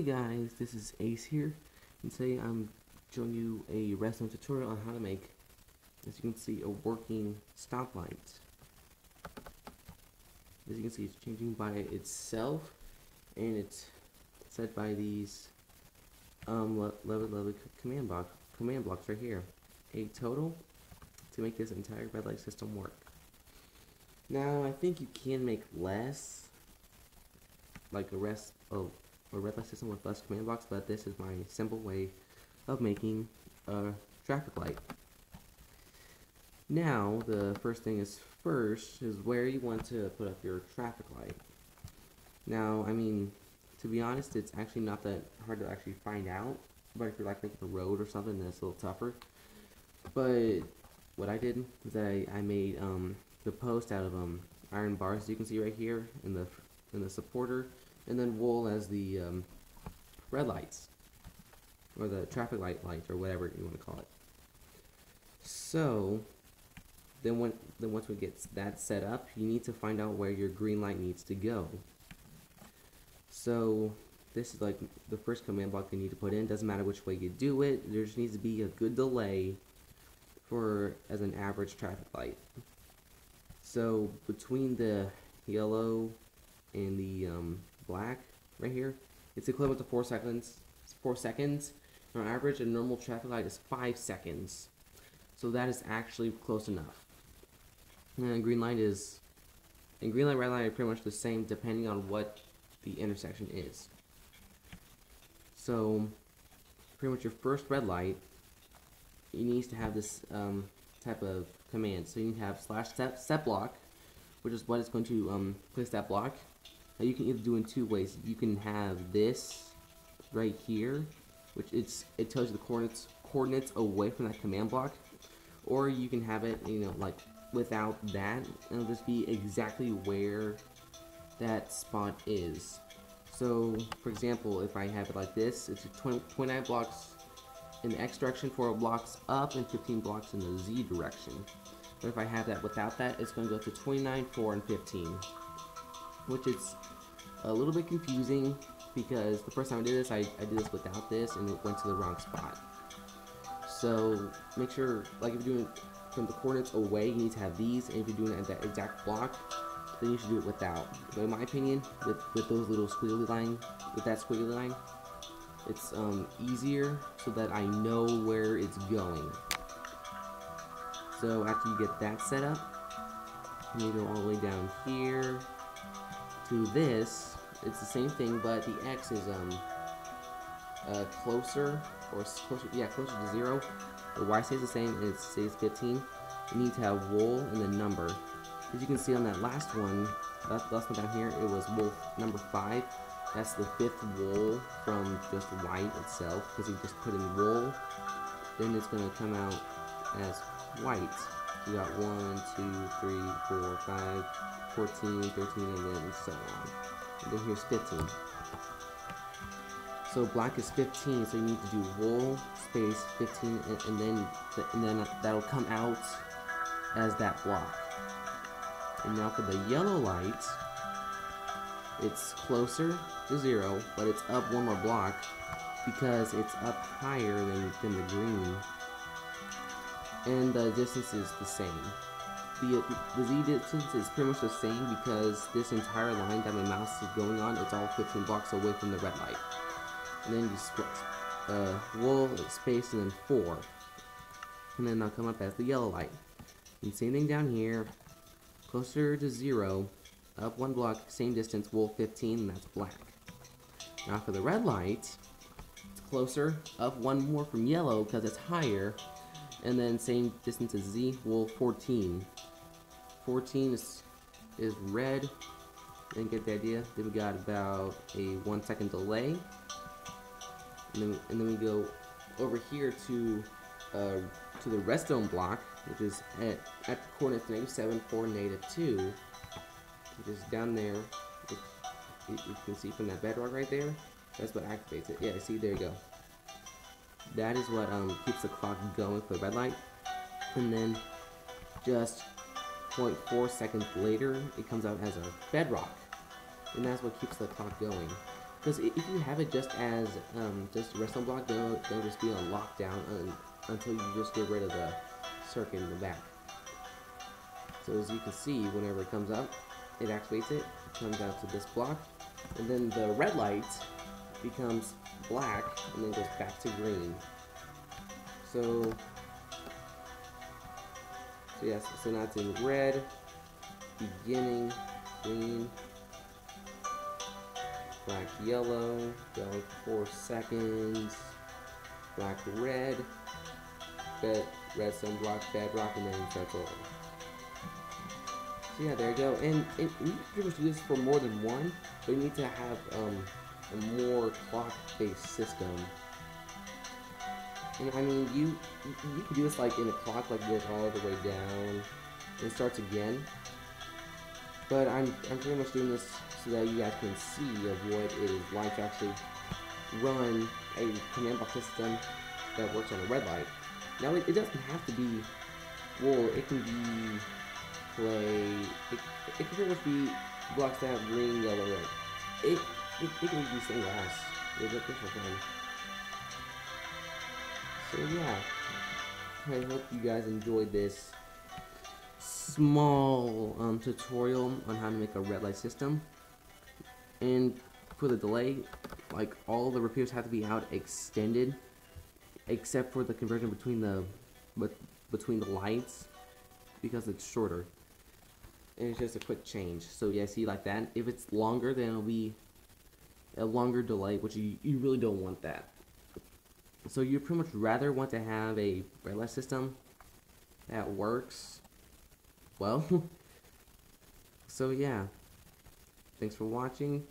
Hey guys, this is Ace here, and today I'm showing you a redstone tutorial on how to make, as you can see, a working stoplight. As you can see, it's changing by itself, and it's set by these level command blocks right here. 8 total to make this entire red light system work. Now, I think you can make less, like a red light system with less command blocks, but this is my simple way of making a traffic light. Now, the first thing is where you want to put up your traffic light. Now, I mean, to be honest, it's actually not that hard to actually find out, but if you're like making a road or something, then it's a little tougher. But what I did is I made the post out of iron bars, as you can see right here in the supporter, and then wool as the red lights, or the traffic lights, or whatever you want to call it. So then once we get that set up, you need to find out where your green light needs to go. So this is like the first command block you need to put in. Doesn't matter which way you do it, there just needs to be a good delay as an average traffic light. So between the yellow and the black right here, it's equivalent to 4 seconds. 4 seconds. On average, a normal traffic light is 5 seconds. So that is actually close enough. And green light, red light are pretty much the same depending on what the intersection is. So pretty much your first red light, it needs to have this type of command. So you need to have /set block, which is what it's going to place that block. Now you can either do in two ways. You can have this right here, which it tells you the coordinates away from that command block, or you can have it, like without that, and it'll just be exactly where that spot is. So for example, if I have it like this, it's 29 blocks in the X direction, 4 blocks up, and 15 blocks in the Z direction. But if I have that without that, it's going to go to 29, 4, and 15, which is a little bit confusing because the first time I did this, I did this without this, and it went to the wrong spot. So make sure, like if you're doing from the coordinates away, you need to have these, and if you're doing it at that exact block, then you should do it without. But in my opinion, with those little squiggly line, with that squiggly line, it's easier so that I know where it's going. So after you get that set up, you go all the way down here to this. It's the same thing, but the X is closer to 0. The Y stays the same, and it stays 15. You need to have wool and the number. As you can see on that last one down here, it was wool number 5. That's the 5th wool from just white itself, because you just put in wool, then it's going to come out as white. You got 1, 2, 3, 4, 5, 14, 13, and then so on. And then here's 15. So black is 15, so you need to do wool space 15, and then that'll come out as that block. And now for the yellow light, it's closer to 0, but it's up 1 more block because it's up higher than the green, and the distance is the same. The Z distance is pretty much the same because this entire line that my mouse is going on, it's all 15 blocks away from the red light. And then you split wool, space, and then 4, and then they'll come up as the yellow light. And same thing down here, closer to 0, up 1 block, same distance, wool 15, and that's black. Now for the red light, it's closer, up 1 more from yellow because it's higher, and then same distance as Z, wool 14. 14 is red, and get the idea. Then we got about a 1 second delay, and then we go over here to the redstone block, which is at the coordinates -7, 4, -2, which is down there. You can see from that bedrock right there. That's what activates it. Yeah, see, there you go. That is what keeps the clock going for the red light. And then just 0.4 seconds later, it comes out as a bedrock, and that's what keeps the clock going. Because if you have it just as just a redstone block, they'll just be on lockdown until you just get rid of the circuit in the back. So as you can see, whenever it comes up, it activates it, comes out to this block, and then the red light becomes black and then goes back to green. So yes, so now it's in red, beginning, green, black, yellow, going for 4 seconds, black, red, redstone block, bedrock, and then it starts over. So yeah, there you go. And you can pretty much do this for more than one, but you need to have a more clock-based system. And I mean, you can do this like in a clock, like goes all the way down and starts again. But I'm pretty much doing this so that you guys can see of what it is like to actually run a command block system that works on a red light. Now it doesn't have to be, well, it can be it can pretty much be blocks that have green, yellow, red. It can be stained glass. It's just for fun. So yeah, I hope you guys enjoyed this small tutorial on how to make a red light system. And for the delay, like all the repairs have to be out extended, except for the conversion between the lights, because it's shorter. And it's just a quick change. So yeah, see, like that. If it's longer, then it'll be a longer delay, which you really don't want that. So you pretty much rather want to have a red light system that works well. So yeah, thanks for watching,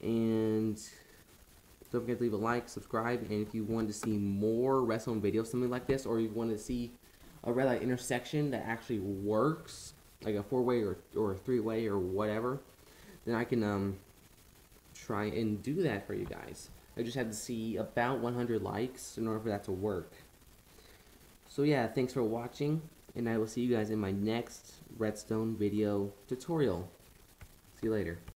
and don't forget to leave a like, subscribe, and if you want to see more redstone videos, something like this, or you want to see a red light intersection that actually works, like a 4-way or a 3-way or whatever, then I can try and do that for you guys. I just had to see about 100 likes in order for that to work. So yeah, thanks for watching, and I will see you guys in my next redstone video tutorial. See you later.